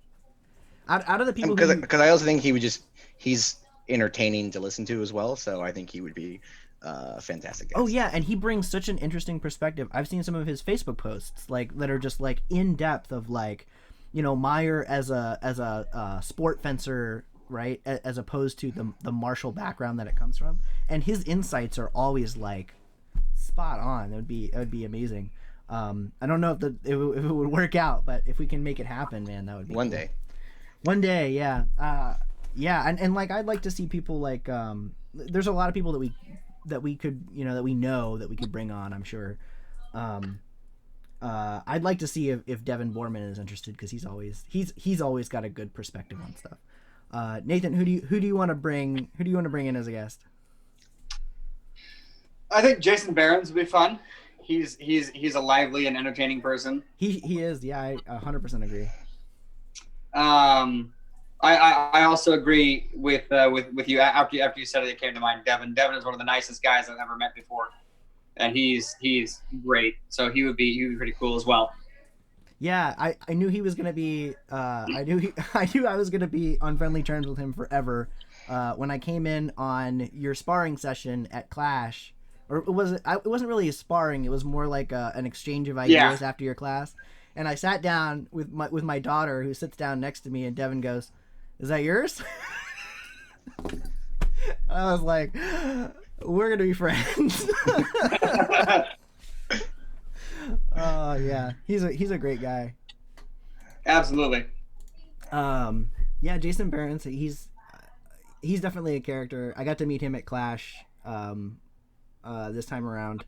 Out of the people, because I also think he's entertaining to listen to as well. So I think he would be a fantastic guest. Oh yeah, and he brings such an interesting perspective. I've seen some of his Facebook posts like that are just like in depth of like, Meyer as a sport fencer, right, as opposed to the martial background that it comes from, and his insights are always like spot on. It would be amazing. I don't know if it would work out, but if we can make it happen, man, that would be one cool. day. One day, yeah. Yeah, and like I'd like to see people like there's a lot of people that we could that we know that we could bring on, I'm sure. I'd like to see if Devin Borman is interested, because he's always got a good perspective on stuff. Nathan, who do you want to bring in as a guest? I think Jason Barron's would be fun. He's a lively and entertaining person. He is. Yeah, I 100% agree. I also agree with you. After you said it came to mind. Devin is one of the nicest guys I've ever met before, and he's great. So he would be pretty cool as well. Yeah, I knew he was gonna be. I knew I was gonna be on friendly terms with him forever. When I came in on your sparring session at Clash, or it wasn't really a sparring. It was more like an exchange of ideas after your class. And I sat down with my daughter, who sits down next to me, and Devin goes, "Is that yours?" I was like, "We're gonna be friends." Oh yeah, he's a great guy. Absolutely. Yeah, Jason Barron's he's definitely a character. I got to meet him at Clash this time around,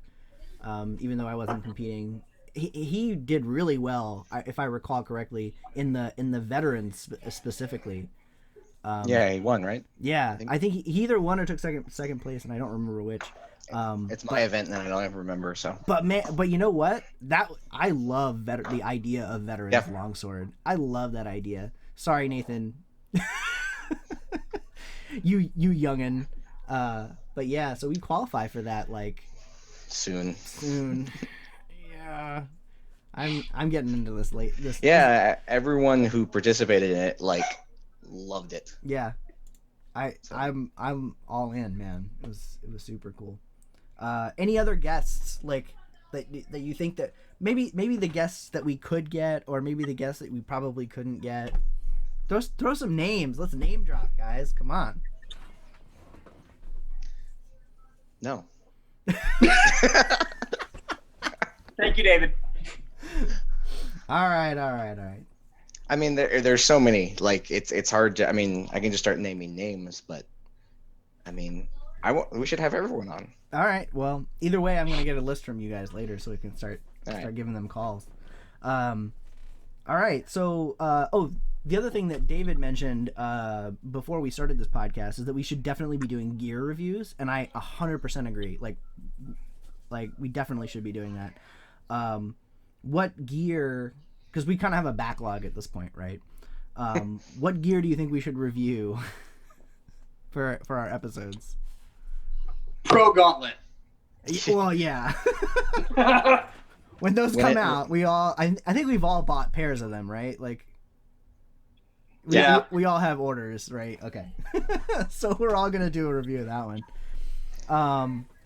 even though I wasn't competing. He did really well, if I recall correctly, in the veterans specifically. Yeah, he won, right? Yeah, I think he either won or took second place, and I don't remember which. It's my event, and I don't ever remember. So, but you know what? I love the idea of veterans longsword. I love that idea. Sorry, Nathan. you youngin. But yeah, so we qualify for that like soon. Yeah, I'm getting into this late. Everyone who participated in it loved it. Yeah, I'm all in, man. It was super cool. Any other guests that you think that maybe the guests that we could get, or maybe the guests that we probably couldn't get? Throw some names. Let's name drop, guys. Come on. No. Thank you, David. All right. I mean, there's so many. It's hard to. I mean, I can just start naming names, but I mean, we should have everyone on. All right. Well, either way, I'm gonna get a list from you guys later, so we can start giving them calls. All right. So, the other thing that David mentioned before we started this podcast is that we should definitely be doing gear reviews, and I 100% agree. Like we definitely should be doing that. What gear? Because we kind of have a backlog at this point, right? What gear do you think we should review for our episodes? Pro Gauntlet. Well, yeah. When those come out, I think we've all bought pairs of them, right? Like, we all have orders, right? Okay. So we're all gonna do a review of that one.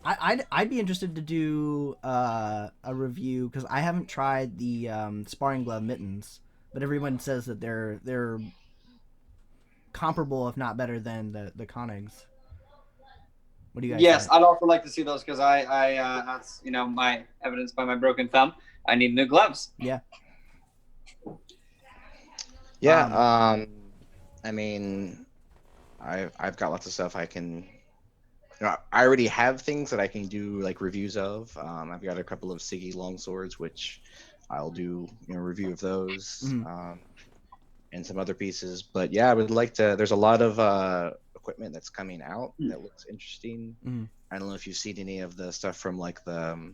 I'd be interested to do a review, because I haven't tried the sparring glove mittens, but everyone says that they're comparable, if not better, than the Konigs. What do you guys? Yes, I'd also like to see those, because I that's my evidence by my broken thumb. I need new gloves. Yeah. Yeah. I mean, I've got lots of stuff I can. I already have things that I can do reviews of. I've got a couple of Siggy longswords, which I'll do review of those, and some other pieces. But yeah, I would like to. There's a lot of equipment that's coming out that looks interesting. I don't know if you've seen any of the stuff from the.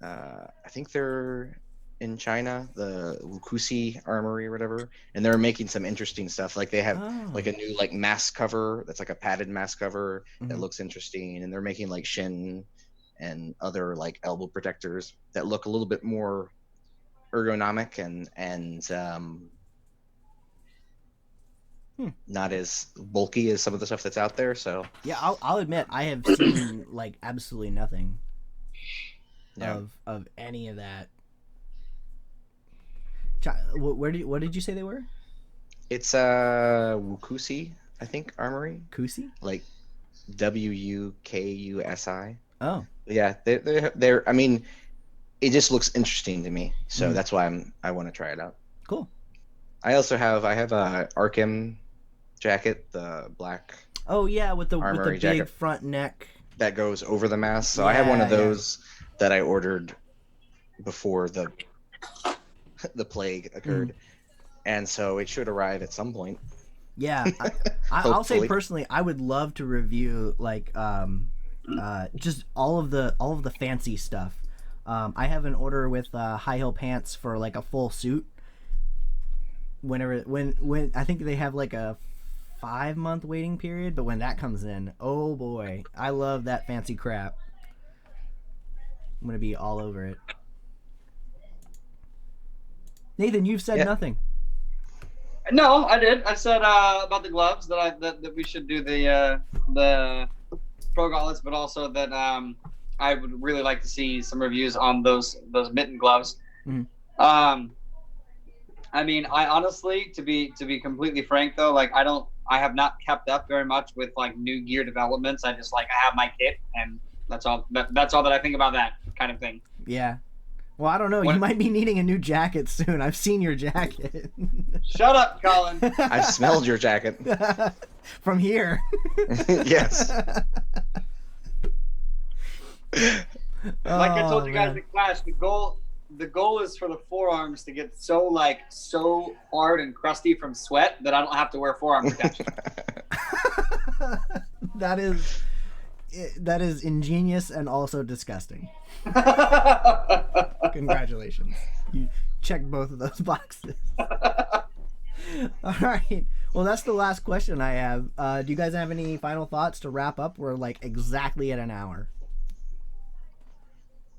I think they're in China, the Wukusi Armory or whatever, and they're making some interesting stuff. They have a new mask cover that's a padded mask cover that looks interesting, and they're making shin and other elbow protectors that look a little bit more ergonomic and not as bulky as some of the stuff that's out there. So yeah, I'll admit I have seen absolutely nothing of any of that. What did you say they were? It's Wukusi, I think, Armory. Kusi? Wukusi. Oh. Yeah, they're I mean, it just looks interesting to me. So that's why I want to try it out. Cool. I have a Arkham jacket, the black. Oh yeah, with the big jacket front neck that goes over the mask. So I have one of those that I ordered before the plague occurred, and so it should arrive at some point. Yeah, I'll say personally, I would love to review like just all of the fancy stuff. I have an order with high heel pants for like a full suit. When I think they have like a 5-month waiting period, but when that comes in, oh boy, I love that fancy crap. I'm gonna be all over it. Nathan, you've said nothing. No, I did. I said about the gloves that we should do the pro gauntlets, but also that I would really like to see some reviews on those mitten gloves. Mm-hmm. I mean, I honestly, to be completely frank though, like I have not kept up very much with like new gear developments. I just I have my kit, and that's all. That's all that I think about that kind of thing. Yeah. Well, I don't know. You might be needing a new jacket soon. I've seen your jacket. Shut up, Collin. I've smelled your jacket. From here. Yes. Like I told you guys in class, the goal is for the forearms to get so hard and crusty from sweat that I don't have to wear forearm protection. That is ingenious and also disgusting. Congratulations. You checked both of those boxes. All right. Well, that's the last question I have. Do you guys have any final thoughts to wrap up? We're like exactly at an hour.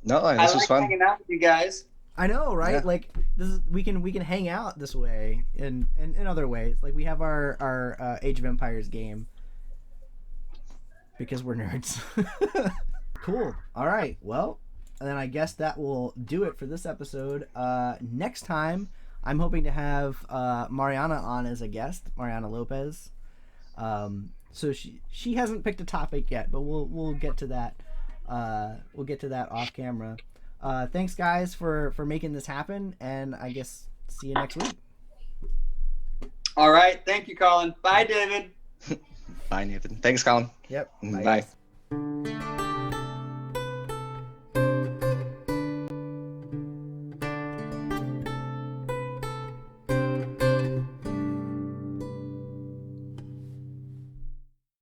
No, this was fun. Hanging out with you guys. I know, right? Yeah. Like we can hang out this way in other ways. Like we have our Age of Empires game because we're nerds. Cool. All right. Well, then I guess that will do it for this episode. Next time, I'm hoping to have Mariana on as a guest, Mariana Lopez. So she hasn't picked a topic yet, but we'll get to that. We'll get to that off camera. Thanks guys for making this happen, and I guess see you next week. All right. Thank you, Collin. Bye, David. Bye, Nathan. Thanks, Collin. Yep. Bye.